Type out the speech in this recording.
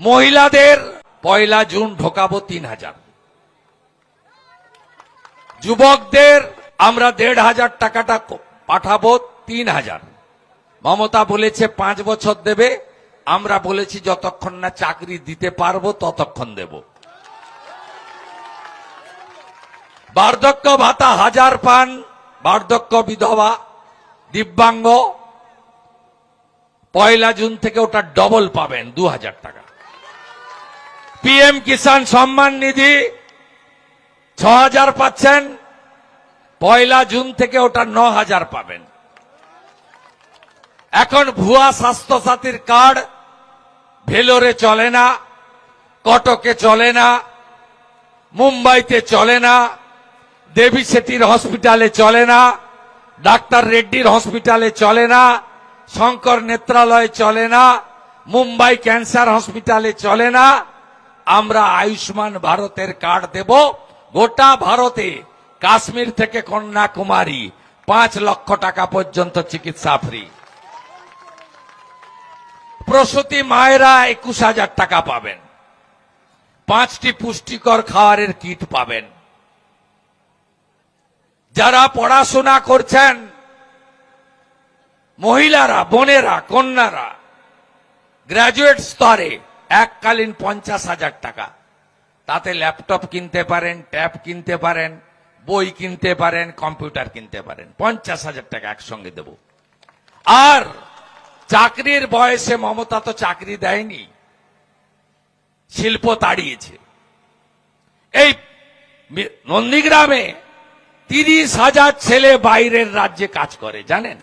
মহিলাদের 1 জুন ঢোকাবো 3000, যুবকদের আমরা 1500 টাকাটা পাঠাবো 3000। মমতা বলেছে 5 বছর দেবে, আমরা বলেছি যতক্ষণ না চাকরি দিতে পারবো ততক্ষণ দেব। বার্ধক্য ভাতা 1000 পান, বার্ধক্য বিধবা দিব্যাঙ্গ 1 জুন থেকে ওটা ডবল পাবেন 2000 টাকা। পিএম কিষাণ সম্মান নিধি 6000 পাচ্ছেন, 1 জুন থেকে ওটা 9000 পাবেন। এখন ভুয়া স্বাস্থ্য সাথীর কার্ড ভেলোরে চলে না, কটকে চলে না, মুম্বাইতে চলে না, দেবী সেটির হসপিটালে চলে না, ডাক্তার রেড্ডির হসপিটালে চলে না, শঙ্কর নেত্রালয়ে চলে না, মুম্বাই ক্যান্সার হসপিটালে চলে না। আমরা আয়ুষ্মান ভারতের কার্ড দেব গোটা ভারতে, কাশ্মীর থেকে কন্যাকুমারী 5 লক্ষ টাকা পর্যন্ত চিকিৎসা ফ্রি। প্রসূতি মায়েরা 21,000 টাকা পাবেন, 5টি পুষ্টিকর খাবারের কিট পাবেন। যারা পড়াশোনা করছেন মহিলারা, বোনেরা, কন্যারা গ্রাজুয়েট স্তরে এককালীন 50,000 টাকা, তাতে ল্যাপটপ কিনতে পারেন, ট্যাব কিনতে পারেন, বই কিনতে পারেন, কম্পিউটার কিনতে পারেন। 50,000 টাকা একসঙ্গে দেব। আর চাকরির বয়সে মমতা তো চাকরি দেয়নি, শিল্প তাড়িয়েছে। এই নন্দীগ্রামে 30,000 ছেলে বাইরের রাজ্যে কাজ করে, জানেন?